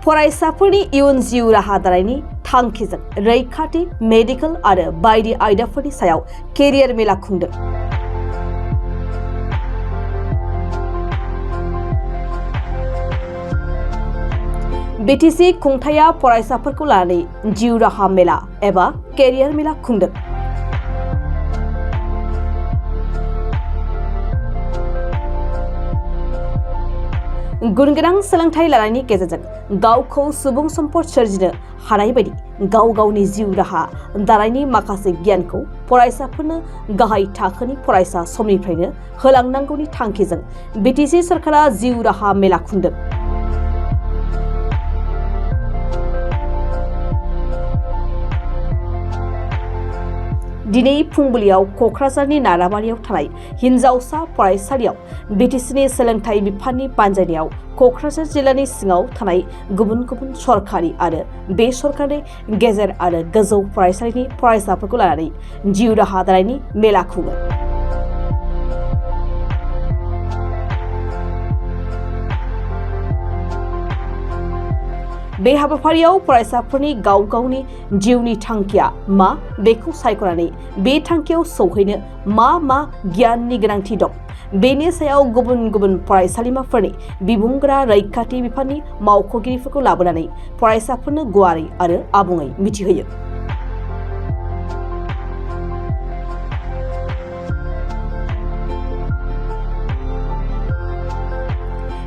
फरायसाफोरनि इयुन जिउ राहा दानायनि थांखिजों रैखाथि मेडिकेल आरो बायदि आयदाफोरनि सायाव केरियार मेला खुंदों। बीटीसी खुंथाया फरायसाफोरखौ लानानै जिउ राहा मेला एबा केरियार मेला खुंदों। गुनगोनां सोलोंथाइ लानायनि गेजेरजों गावखौ सुबुं सम्पद सोरजिनो हानाय बायदि गाव गावनि जिउ राहा दानायनि माखासे गियानखौ फरायसाफोरनो गाहाय थाखोनि फरायसा समनिफ्रायनो होलांनांगौनि थांखिजों बीटीसी सरकारा जिउ राहा मेला खुंदों। दिनै फुंबिलियाव क'क्राझारनि नाराबारियाव थानाय हिनजावसा फरायसालियाव बीटीसीनि सोलोंथाइ बिफाननि बानजायनायाव क'क्राझार जिल्लानि सिङाव थानाय गुबुन गुबुन सरकारि आरो बेसरकारि गेजेर आरो गोजौ फरायसालिनि फरायसाफोरखौ लानानै जिउ राहा दानायनि मेला खुङो। बे हाबाफारियाव फरायसाफोरनि गाव गावनि जिउनि थांखिया मा बेखौ सायख'नानै बे थांखियाव सौहैनो मा गियाननि गोनांथि दं बेनि सायाव गुबुन गुबुन फरायसालिमाफोरनि बिबुंगोरा रैखाथि बिफाननि मावख'गिरिफोरखौ लाबोनानै फरायसाफोरनो गुवारै आरो आबुङै मिथिहोयो।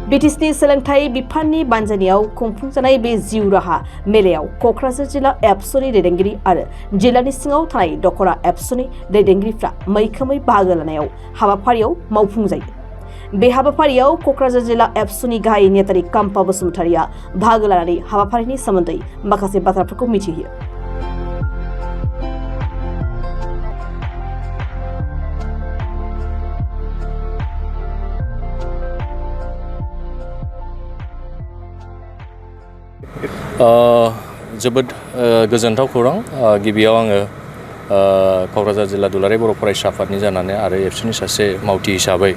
बीटीसीनि सोलोंथाइ बिफाननि बानजायनायाव खुंफुंजानाय बे जिउ राहा मेलायाव क'क्राझार जिल्ला एबसुनि दैदेनगिरि आरो जिल्लानि सिङाव थानाय दखरा एबसुनि दैदेनगिरिफ्रा मैखोमै बाहागो लानायाव हाबाफारियाव मावफुंजायो। बे हाबाफारियाव क'क्राझार जिल्ला एबसुनि गाहाय नेहाथारि काम्पा बसुमतारिया बाहागो लानानै हाबाफारिनि सोमोन्दै माखासे बाथ्राफोरखौ मिथिहोयो। जोबोद गोजोनथाव खौरां। गिबियाव आङो क'क्राझार जिल्ला दुलाराय बर' फरायसा आफादनि जानानै आरो एबसुनि सासे मावथि हिसाबै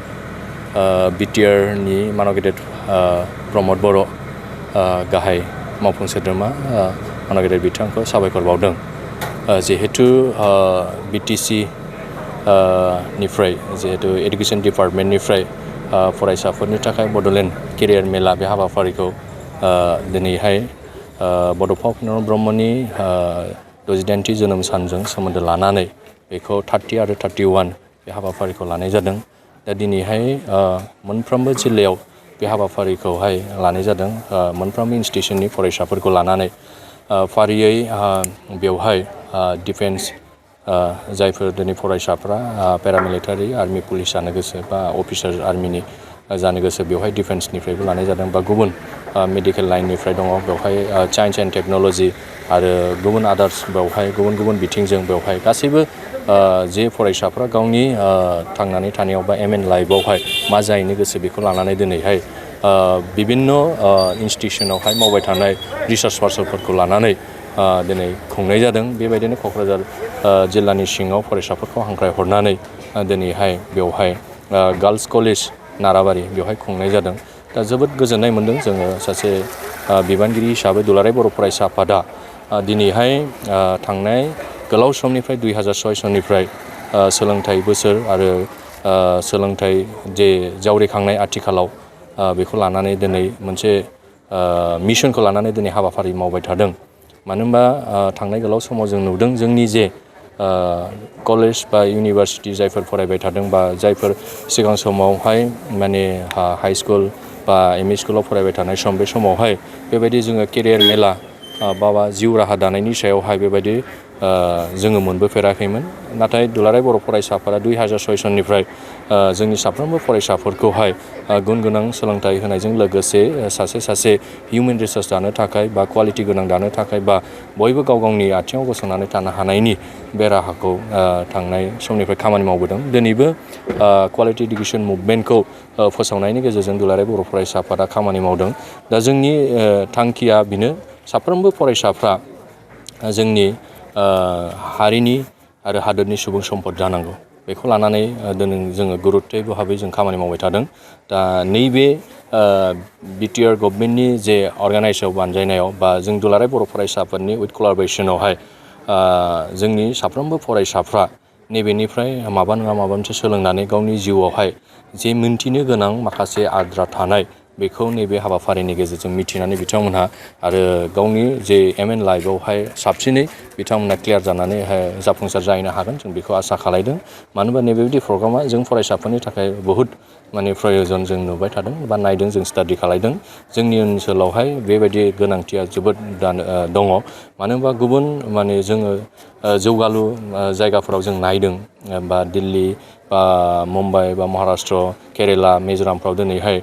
बिटिआरनि मानाव गेदेर प्रमद बर' गाहाय मावफुं सोद्रोमा मानाव गेदेर बिथांखौ साबायखर बावदों। जिहेतु बीटीसी निफ्राय जिहेतु एडुकेसन डिपार्टमेन्टनिफ्राय फरायसाफोरनि थाखाय बड'लेण्ड केरियार मेला बे हाबाफारिखौ दिनैहाय बड'फा उपेन्द्र ब्रह्मनि 69थि जोनोम सानजों सोमोन्दो लानानै बेखौ 30 आरो 31 बे हाबाफारिखौ लानाय जादों। दा दिनैहाय मोनफ्रोमबो जिल्लायाव बे हाबाफारिखौहाय लानाय जादों। मोनफ्रोमबो इन्सटिटिउसननि फरायसाफोरखौ लानानै फारियै बेवहाय डिफेन्स जायफोर दिनै फरायसाफ्रा पेरामिलिटारि आर्मि पुलिस जानो गोसो बा अफिसार आर्मिनि जानो गोसो बेवहाय डिफेन्सनिफ्रायबो लानाय जादों बा गुबुन मेडिकेल लाइननिफ्राय दङ बेवहाय साइन्स एन्ड टेक्न'लजि आरो गुबुन आदार्स बेवहाय गुबुन गुबुन बिथिंजों बेवहाय गासैबो जे फरायसाफ्रा गावनि थांनानै थानायाव बा एम एन लाइफआवहाय मा जाहैनो गोसो बेखौ लानानै दिनैहाय बिभिन्न इन्सटिटिउसनावहाय मावबाय थानाय रिसार्च पार्सनफोरखौ लानानै दिनै खुंनाय जादों। बेबायदिनो क'क्राझार जिल्लानि सिङाव फरायसाफोरखौ हांख्रायहरनानै दिनैहाय बेवहाय गार्लस कलेज नाराबारि बेवहाय खुंनाय जादों। दा जोबोद गोजोननाय मोन्दों जोङो सासे बिबानगिरि हिसाबै दुलाराय बर' फरायसा आफादा दिनैहाय थांनाय गोलाव समनिफ्राय 2006 सननिफ्राय सोलोंथाइ बोसोर आरो सोलोंथाइ जे जावरिखांनाय आथिखालाव बेखौ लानानै दिनै मोनसे मिशनखौ लानानै दिनै हाबाफारि मावबाय थादों। मानो होनबा थांनाय गोलाव समाव जों नुदों जोंनि जे कलेज बा इउनिभारसिटि जायफोर फरायबाय थादों बा जायफोर सिगां समावहाय माने हाई स्कुल बा एम इ स्कुलाव फरायबाय थानाय सम बे समावहाय बेबायदि जोङो केरियार मेला बा जिउ राहा दानायनि सायावहाय बेबायदि जोङो मोनबोफेराखैमोन। नाथाय दुलाराय बर' फरायसा आफादा 2006 सननिफ्राय जोंनि साफ्रोमबो फरायसाफोरखौहाय गुन गोनां सोलोंथाइ होनायजों लोगोसे सासे हिउमेन रिसोर्स दानो थाखाय बा क्वालिटि गोनां दानो थाखाय बा बयबो गाव गावनि आथिङाव गसंनानै थानो हानायनि बे राहाखौ थांनाय समनिफ्राय खामानि मावबोदों। दिनैबो क्वालिटि इडुकेसन मुभमेन्टखौ फोसावनायनि गेजेरजों दुलाराय बर' फरायसा आफादा खामानि मावदों। दा जोंनि थांखिया बेनो साफ्रोमबो फरायसाफ्रा जोंनि हारिनि आरो हादोरनि सुबुं सम्पद जानांगौ। बेखौ लानानै दिनै जोङो गुरुत्तै भाबै जों खामानि मावबाय थादों। दा नैबे बिटिआर गभर्नमेन्टनि जे अर्गानाइजआव बानजायनायाव बा जों दुलाराय बर' फरायसाफोरनि उइथ कलाबरेसनावहाय जोंनि साफ्रोमबो फरायसाफ्रा नैबेनिफ्राय माबा नङा माबा मोनसे सोलोंनानै गावनि जिउआवहाय जे मोनथिनो गोनां माखासे आद्रा थानाय बेखौ नैबे हाबाफारिनि गेजेरजों मिथिनानै बिथांमोनहा आरो गावनि जे एम.इन लाइफआवहाय साबसिनै बिथांमोना क्लियार जानानै जाफुंसार जाहैनो हागोन जों बेखौ आसा खालायदों। मानो होनबा नैबेबायदि प्रग्रामा जों फरायसाफोरनि थाखाय बहुद माने प्रयजन जों नुबाय थादों बा नायदों जों स्टाडि खालायदों। जोंनि ओनसोलावहाय बेबायदि गोनांथिया जोबोद दङ। मानो होनबा गुबुन माने जोङो जौगालु जायगाफोराव जों नायदों बा दिल्ली बा मुम्बाइ बा महाराष्ट्र केरेला मिज'रामफ्राव दिनैहाय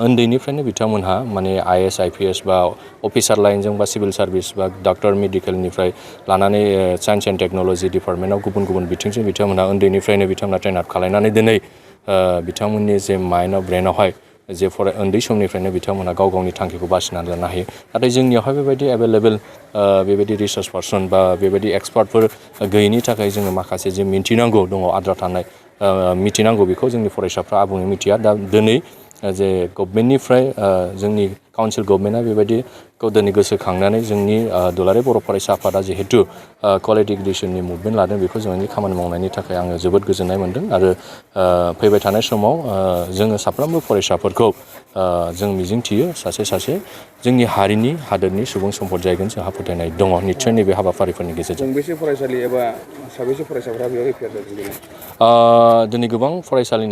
उन्दैनिफ्रायनो बिथांमोनहा माने IAS IPS बा अफिसार लाइनजों बा सिभिल सार्भिस बा डाक्टर मेडिकेलनिफ्राय लानानै साइन्स एन्ड टेक्न'लजि डिपार्टमेन्टआव गुबुन गुबुन बिथिंजों बिथांमोनहा उन्दैनिफ्रायनो बिथांमोना ट्रेन आप खालायनानै दिनै बिथांमोननि जे माइन्डआव ब्रेनावहाय जे उन्दै समनिफ्रायनो बिथांमोना गाव गावनि थांखिखौ बासिनानै लानो हायो। नाथाय जोंनियावहाय बेबायदि एभेलेबेल बेबायदि रिसार्च पार्सन बा बेबायदि एक्सपार्टफोर गैयैनि थाखाय जोङो माखासे जे मिथिनांगौ दङ आद्रा थानाय मिथिनांगौ बेखौ जोंनि फरायसाफ्रा आबुङै मिथिया। दा दिनै जे गभर्नमेन्टनिफ्राय जोंनि काउन्सिल गभर्नमेन्टआ बेबायदिखौ दिनै गोसोखांनानै जोंनि दुलाराय बर' फरायसा आफादा जिहेतु कुवालिटि इडुकेसननि मुभमेन्ट लादों बेखौ जोंनि खामानि मावनायनि थाखाय आङो जोबोद गोजोननाय मोनदों। आरो फैबाय थानाय समाव जोङो साफ्रोमबो फरायसाफोरखौ जों मिजिंथियो सासे सासे जोंनि हारिनि हादोरनि सुबुं सम्पद जाहैगोन जोंहा फोथायनाय दङ निस्सय नैबे हाबाफारिफोरनि गेजेरजों। गंबेसे फरायसालि एबा साबेसे फरायसाफोरा बेयाव एपियार जादों? दिनै गोबां फरायसालिनि